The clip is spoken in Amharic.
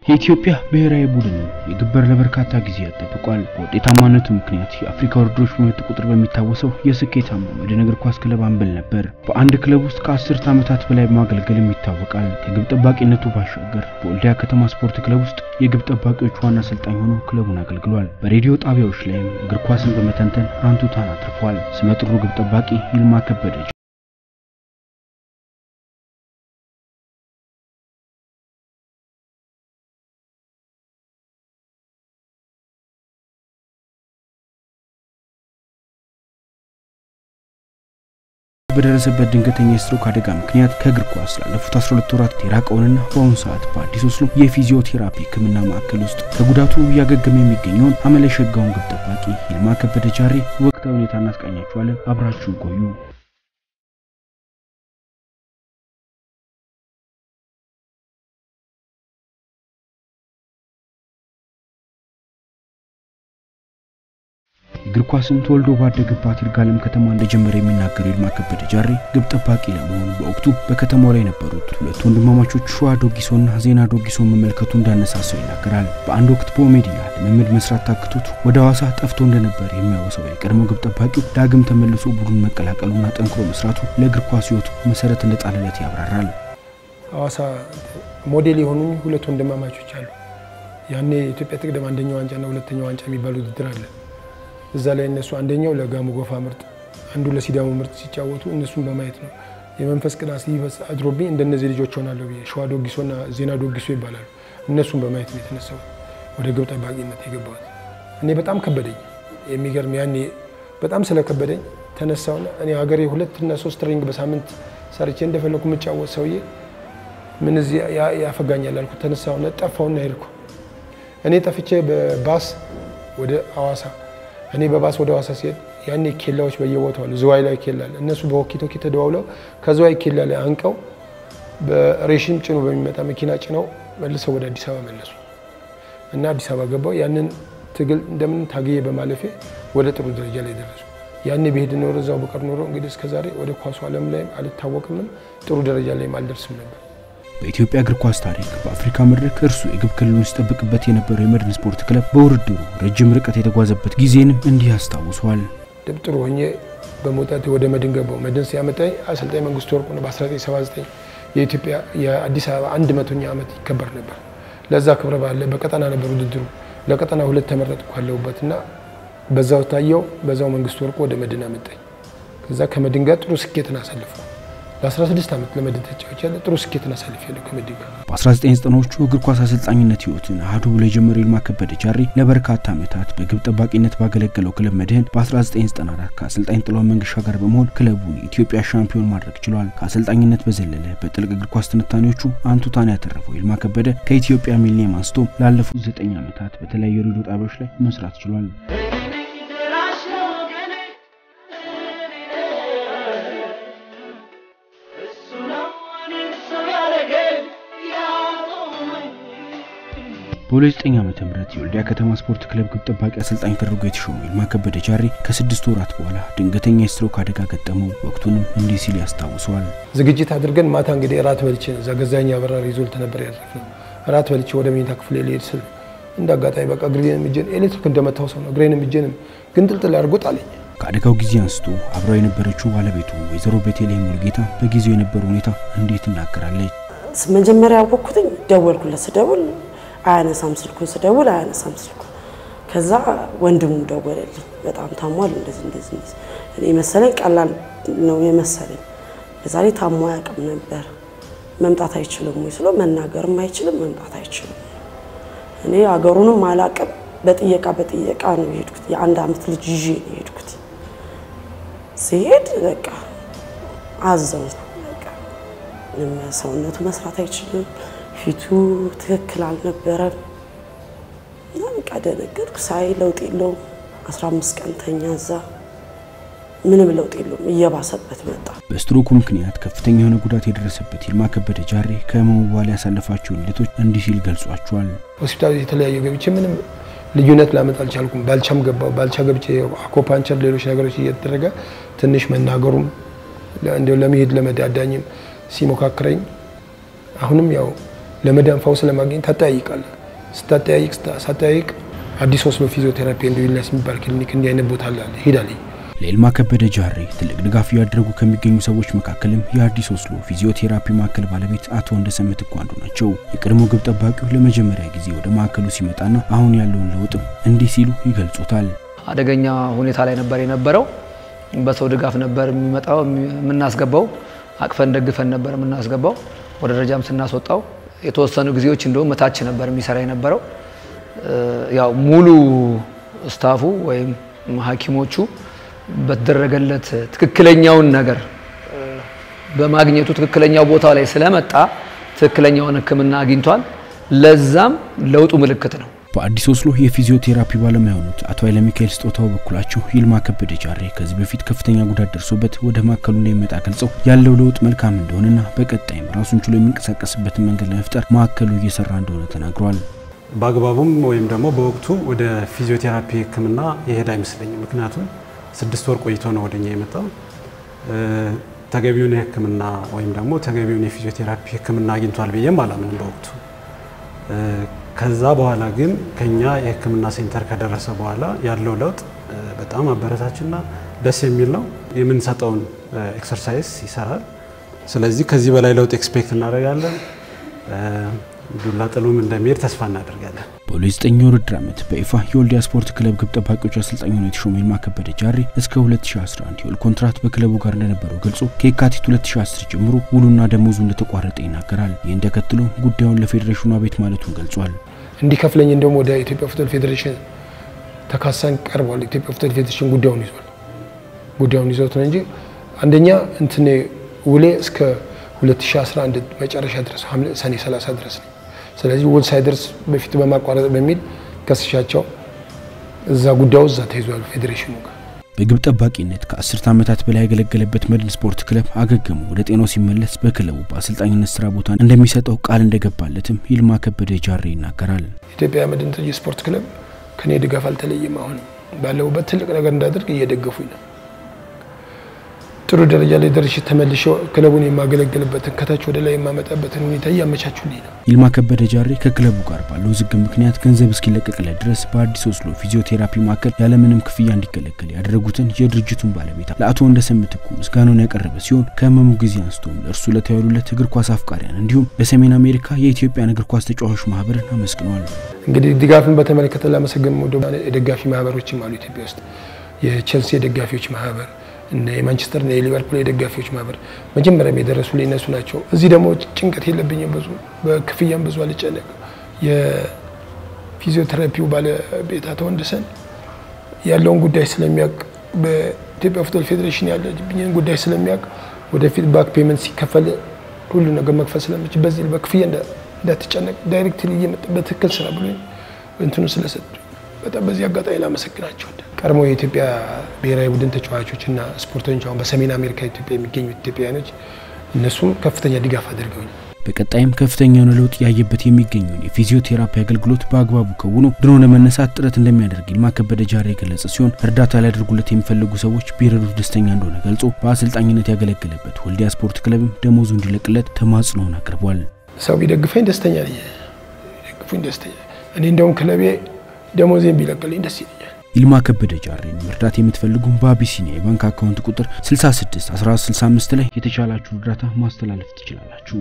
የኢትዮጵያ ብሔራዊ ቡድን የግበር ለበርካታ ጊዜያት ተጠብቋል። በውጤታማነቱ ምክንያት የአፍሪካ ውድድሮች በመጡ ቁጥር በሚታወሰው የስኬታማ መድን እግር ኳስ ክለብ አምበል ነበር። በአንድ ክለብ ውስጥ ከ10 ዓመታት በላይ በማገልገል ይታወቃል። ከግብ ጠባቂነቱ ባሻገር በወልዲያ ከተማ ስፖርት ክለብ ውስጥ የግብ ጠባቂዎች ዋና አሰልጣኝ ሆኖ ክለቡን አገልግሏል። በሬዲዮ ጣቢያዎች ላይም እግር ኳስን በመተንተን አንቱታን አትርፏል። ስመጥሩ ግብ ጠባቂ ይልማ ከበደ በደረሰበት ድንገተኛ ስትሮክ አደጋ ምክንያት ከእግር ኳስ ላለፉት 12 ወራት የራቀውንና በአሁኑ ሰዓት በአዲስ ኦስሎ የፊዚዮቴራፒ ሕክምና ማዕከል ውስጥ ከጉዳቱ ያገገመ የሚገኘውን አመለሸጋውን ግብ ጠባቂ ይልማ ከበደ ጃሬ ወቅታዊ ሁኔታ እናስቃኛችኋለን። አብራችሁ ቆዩ። እግር ኳስን ተወልዶ ባደገባት ይርጋለም ከተማ እንደጀመረ የሚናገረው ይልማ ከበደ ጃሬ ግብ ጠባቂ ለመሆኑ በወቅቱ በከተማው ላይ የነበሩት ሁለት ወንድማማቾች ሸዋ ዶጊሶና ዜና ዶጊሶ መመልከቱ እንዳነሳሳው ይናገራል። በአንድ ወቅት በሜዲያ ልምምድ መስራት ታክቶት ወደ ሐዋሳ ጠፍቶ እንደነበር የሚያወሳው የቀድሞ ግብ ጠባቂው ዳግም ተመልሶ ቡድን መቀላቀሉና ጠንክሮ መስራቱ ለእግር ኳስ ሕይወቱ መሰረት እንደጣለለት ያብራራል። ሐዋሳ ሞዴል የሆኑ ሁለት ወንድማማቾች አሉ። ያኔ ኢትዮጵያ ተቀደም አንደኛው ዋንጫና ሁለተኛው ዋንጫ የሚባሉ ውድድር አለ። እዛ ላይ እነሱ አንደኛው ለጋሞ ጎፋ ምርጥ አንዱ ለሲዳሞ ምርጥ ሲጫወቱ እነሱን በማየት ነው የመንፈስ ቅናት ሲፈስ አድሮብኝ እንደነዚህ ልጆች ሆናለሁ ብዬ ሸዋ ዶጊሶና ዜና ዶጊሶ ይባላሉ። እነሱን በማየት ነው የተነሳው ወደ ግብ ጠባቂነት የገባሁት። እኔ በጣም ከበደኝ። የሚገርም ያኔ በጣም ስለከበደኝ ተነሳውና እኔ ሀገሬ 2 እና 3 ትሬኒንግ በሳምንት ሰርቼ እንደፈለኩ መጫወት ሰውዬ ምን እዚህ ያፈጋኛል አልኩ። ተነሳውና ጠፋውና ሄድኩ። እኔ ጠፍቼ በባስ ወደ ሐዋሳ እኔ በባስ ወደ ሐዋሳ ሲሄድ ያኔ ኬላዎች በየቦታው አሉ። ዝዋይ ላይ ኬላ አለ። እነሱ በወኪቶኪ ተደዋውለው ከዝዋይ ኬላ ላይ አንቀው በሬሽን ጭኖ በሚመጣ መኪና ጭነው መልሰው ወደ አዲስ አበባ መለሱ እና አዲስ አበባ ገባው። ያንን ትግል እንደምን ታገየ በማለፌ ወደ ጥሩ ደረጃ ላይ ደረሱ። ያኔ በሄድ ኖሮ እዛው በቀር ኖሮ እንግዲህ እስከዛሬ ወደ ኳሱ ዓለም ላይ አልታወቅም፣ ጥሩ ደረጃ ላይ አልደርስም ነበር። በኢትዮጵያ እግር ኳስ ታሪክ በአፍሪካ መድረክ እርሱ የግብ ክልሉን ሲጠብቅበት የነበረው የመድን ስፖርት ክለብ በውድድሩ ረጅም ርቀት የተጓዘበት ጊዜንም እንዲህ ያስታውሳል። ጥሩ ሆኜ በመውጣት ወደ መድን ገባው። መድን ሲያመጣኝ አሰልጣኝ መንግስቱ ወርቁ ነው። በ1979 የኢትዮጵያ የአዲስ አበባ 100ኛ ዓመት ይከበር ነበር። ለዛ ክብረ በዓል በቀጠና ነበር ውድድሩ። ለቀጠና 2 ተመረጥኩ አለውበትና በዛው ታየው። በዛው መንግስቱ ወርቁ ወደ መድን አመጣኝ። ከዛ ከመድን ጋር ጥሩ ስኬትን አሳልፈው ለ16 ዓመት ለመድን ተጫውቻለሁ። ጥሩ ስኬትን አሳልፌያለሁ ከመድን ጋር። በ1990ዎቹ እግር ኳስ አሰልጣኝነት ህይወቱን አሃዱ ብሎ የጀመረው ይልማ ከበደ ጃሬ ለበርካታ ዓመታት በግብ ጠባቂነት ባገለገለው ክለብ መድህን በ1994 ከአሰልጣኝ ጥላሁን መንገሻ ጋር በመሆን ክለቡን የኢትዮጵያ ሻምፒዮን ማድረግ ችሏል። ከአሰልጣኝነት በዘለለ በጥልቅ እግር ኳስ ትንታኔዎቹ አንቱታን ያተረፈው ይልማ ከበደ ከኢትዮጵያ ሚሊኒየም አንስቶ ላለፉት 9 ዓመታት በተለያዩ ሬዲዮ ጣቢያዎች ላይ መስራት ችሏል። በ2009 ዓመተ ምህረት የወልዲያ ከተማ ስፖርት ክለብ ግብ ጠባቂ አሰልጣኝ ተደርጎ የተሾመው ይልማ ከበደ ጃሬ ከ6 ወራት በኋላ ድንገተኛ ስትሮክ አደጋ ገጠመው። ወቅቱንም እንዲህ ሲል ያስታውሳል። ዝግጅት አድርገን ማታ እንግዲህ ራት በልቼ እዛ ገዛኛ በራ ሪዞልት ነበር ያደረግነው። ራት በልቼ ወደ መኝታ ክፍሌ ልሄድ ስል እንዳጋጣሚ በቃ ግሬንም እጄን ኤሌክትሪክ እንደመታው ሰው ነው ግሬንም እጄንም ግንጥልጥል አድርጎ ጣለኝ። ከአደጋው ጊዜ አንስቶ አብራው የነበረችው ባለቤቱ ወይዘሮ ቤቴሌም ሙሉጌታ በጊዜው የነበረው ሁኔታ እንዴት እናገራለች። መጀመሪያ ያወቅኩት ደወልኩለት። ስደውል አያነሳም ስልኩን፣ ስደውል አያነሳም ስልኩን። ከዛ ወንድሙ ደወለልኝ። በጣም ታሟል እንደዚህ እኔ መሰለኝ ቀላል ነው የመሰለኝ። በዛሬ ታሟ ያቀም ነበር። መምጣት አይችልም ወይ ስለው መናገርም አይችልም መምጣት አይችልም። እኔ አገሩንም አላቀም በጥየቃ ነው የሄድኩት። የ1 ዓመት ልጅ ይዤ ነው የሄድኩት። ሲሄድ በቃ አዘንኩ። በቃ ሰውነቱ መስራት አይችልም፣ ፊቱ ትክክል አልነበረም። እና በቃ ደነገጥኩ። ሳይ ለውጥ የለውም። 15 ቀን ተኛ እዛ ምንም ለውጥ የለውም። እየባሰበት መጣ። በስትሮኩ ምክንያት ከፍተኛ የሆነ ጉዳት የደረሰበት ይልማ ከበደ ጃሬ ከህመሙ በኋላ ያሳለፋቸውን ዕለቶች እንዲህ ሲል ገልጿቸዋል። ሆስፒታል የተለያየ ገብቼ ምንም ልዩነት ላመጣ አልቻልኩም። ባልቻም ገባው። ባልቻ ገብቼ አኮፓንቸር ሌሎች ነገሮች እየተደረገ ትንሽ መናገሩም እንደው ለመሄድ ለመዳዳኝም ሲሞካክረኝ አሁንም ያው ለመዳን ፈውስ ለማግኘት ተጠያይቃለሁ። ሳጠያይቅ አዲስ ኦስሎ ፊዚዮቴራፒ ኤንድ ዊልነስ የሚባል ክሊኒክ እንዲህ አይነት ቦታ አለ ሄዳለኝ። ለይልማ ከበደ ጃሬ ትልቅ ድጋፍ ያደረጉ ከሚገኙ ሰዎች መካከልም የአዲስ ኦስሎ ፊዚዮቴራፒ ማዕከል ባለቤት አቶ እንደሰምት ቋንዶ ናቸው። የቀድሞ ግብ ጠባቂው ለመጀመሪያ ጊዜ ወደ ማዕከሉ ሲመጣና አሁን ያለውን ለውጥም እንዲህ ሲሉ ይገልጹታል። አደገኛ ሁኔታ ላይ ነበር የነበረው። በሰው ድጋፍ ነበር የሚመጣው የምናስገባው፣ አቅፈን ደግፈን ነበር የምናስገባው። ወደ ደረጃም ስናስወጣው የተወሰኑ ጊዜዎች እንደውም መታች ነበር የሚሰራ የነበረው። ያው ሙሉ ስታፉ ወይም ሐኪሞቹ በተደረገለት ትክክለኛውን ነገር በማግኘቱ ትክክለኛው ቦታ ላይ ስለመጣ ትክክለኛውን ሕክምና አግኝቷል። ለዛም ለውጡ ምልክት ነው። በአዲስ ኦስሎ የፊዚዮቴራፒ ባለሙያ የሆኑት አቶ ኃይለ ሚካኤል ስጦታው በኩላቸው ይልማ ከበደ ጃሬ ከዚህ በፊት ከፍተኛ ጉዳት ደርሶበት ወደ ማዕከሉ እንደሚመጣ ገልጸው ያለው ለውጥ መልካም እንደሆነና በቀጣይም ራሱን ችሎ የሚንቀሳቀስበትን መንገድ ለመፍጠር ማዕከሉ እየሰራ እንደሆነ ተናግረዋል። በአግባቡም ወይም ደግሞ በወቅቱ ወደ ፊዚዮቴራፒ ሕክምና ይሄድ አይመስለኝም። ምክንያቱም 6 ወር ቆይቶ ነው ወደኛ የመጣው። ተገቢውን ሕክምና ወይም ደግሞ ተገቢውን የፊዚዮቴራፒ ሕክምና አግኝቷል ብዬም አላምንም በወቅቱ። ከዛ በኋላ ግን ከኛ የሕክምና ሴንተር ከደረሰ በኋላ ያለው ለውጥ በጣም አበረታችና ደስ የሚል ነው። የምንሰጠውን ኤክሰርሳይዝ ይሰራል። ስለዚህ ከዚህ በላይ ለውጥ ኤክስፔክት እናደርጋለን። ዱላ ጥሉም እንደሚሄድ ተስፋ እናደርጋለን። በ2009 የውድድር ዓመት በይፋ የወልዲያ ስፖርት ክለብ ግብ ጠባቂዎች አሰልጣኝ ሆኖ የተሾመው ይልማ ከበደ ጃሬ እስከ 2011 የውል ኮንትራት በክለቡ ጋር እንደነበረው ገልጾ ከየካቲት 2010 ጀምሮ ውሉና ደሞዙ እንደተቋረጠ ይናገራል። ይህን ተከትሎ ጉዳዩን ለፌዴሬሽኑ አቤት ማለቱን ገልጿል። እንዲከፍለኝ እንደውም ወደ ኢትዮጵያ ፉትቦል ፌዴሬሽን ተካሳን ቀርቧል። ኢትዮጵያ ፉትቦል ፌዴሬሽን ጉዳዩን ይዞት ነው እንጂ አንደኛ እንትን ውሌ እስከ 2011 መጨረሻ ድረስ ሰኔ 30 ድረስ ነው። ስለዚህ ውል ሳይደርስ በፊት በማቋረጥ በሚል ከስሻቸው እዛ ጉዳዩ እዛ ተይዟል ፌዴሬሽኑ ጋር። በግብ ጠባቂነት ከ10 ዓመታት በላይ ያገለገለበት መድን ስፖርት ክለብ አገገሙ ወደ ጤናው ሲመለስ በክለቡ በአሰልጣኝነት ስራ ቦታ እንደሚሰጠው ቃል እንደገባለትም ይልማ ከበደ ጃሬ ይናገራል። ኢትዮጵያ መድን ስፖርት ክለብ ከኔ ድጋፍ አልተለየም። አሁን ባለውበት ትልቅ ነገር እንዳደርግ እየደገፉኝ ነው። ጥሩ ደረጃ ላይ ደርሼ ተመልሼ ክለቡን የማገለግልበትን ከታች ወደ ላይ የማመጣበትን ሁኔታ ያመቻቹልኝ ነው። ይልማ ከበደ ጃሬ ከክለቡ ጋር ባለው ዝግም ምክንያት ገንዘብ እስኪለቀቅለት ድረስ በአዲስ ኦስሎ ፊዚዮቴራፒ ማዕከል ያለምንም ክፍያ እንዲገለገል ያደረጉትን የድርጅቱን ባለቤት ለአቶ እንደሰምት ምስጋናውን ያቀረበ ሲሆን ከህመሙ ጊዜ አንስቶም ለእርሱ ለተያሉለት እግር ኳስ አፍቃሪያን እንዲሁም በሰሜን አሜሪካ የኢትዮጵያን እግር ኳስ ተጫዋቾች ማህበርን አመስግኗል። እንግዲህ ድጋፍን በተመለከተ ለማመስገን የደጋፊ ማህበሮችም አሉ ኢትዮጵያ ውስጥ። የቼልሲ የደጋፊዎች ማህበር እና የማንቸስተር እና የሊቨርፑል የደጋፊዎች ማህበር መጀመሪያም የደረሱልኝ እነሱ ናቸው። እዚህ ደግሞ ጭንቀት የለብኝም፣ ብዙ በክፍያም ብዙ አልጨነቅ። የፊዚዮቴራፒው ባለቤት አቶ ወንደሰን ያለውን ጉዳይ ስለሚያውቅ በኢትዮጵያ ፉትቦል ፌዴሬሽን ያለብኝን ጉዳይ ስለሚያውቅ ወደፊት ባክ ፔመንት ሲከፈል ሁሉ ነገር መክፈል ስለምችል በዚህ በክፍያ እንዳትጨነቅ ዳይሬክትሊ እየመጣ በትክክል ስራ ብሎ እንትኑ ስለሰጡ በጣም በዚህ አጋጣሚ ላመሰግናቸው። ቀድሞ የኢትዮጵያ ብሔራዊ ቡድን ተጫዋቾችና ስፖርተኞች አሁን በሰሜን አሜሪካ ኢትዮጵያ የሚገኙ ኢትዮጵያውያኖች እነሱም ከፍተኛ ድጋፍ አድርገውኝ በቀጣይም ከፍተኛ ለውጥ ያየበት የሚገኘው የፊዚዮቴራፒ አገልግሎት በአግባቡ ከውኑ ድሮ ለመነሳት ጥረት እንደሚያደርግ ይልማ ከበደ ጃሬ ገለጸ ሲሆን እርዳታ ሊያደርጉለት የሚፈልጉ ሰዎች ቢረዱት ደስተኛ እንደሆነ ገልጾ በአሰልጣኝነት ያገለገለበት ወልዲያ ስፖርት ክለብም ደሞዙ እንዲለቅለት ተማጽኖውን አቅርቧል። ሰው ቢደግፈኝ ደስተኛ ነኝ። እኔ እንደውም ክለቤ ደሞዜን ቢለቅልኝ ደስ ይለኛል። ይልማ ከበደ ጃሬን መርዳት የምትፈልጉ በአቢሲኒያ የባንክ አካውንት ቁጥር 66 1465 ላይ የተቻላችሁ እርዳታ ማስተላለፍ ትችላላችሁ።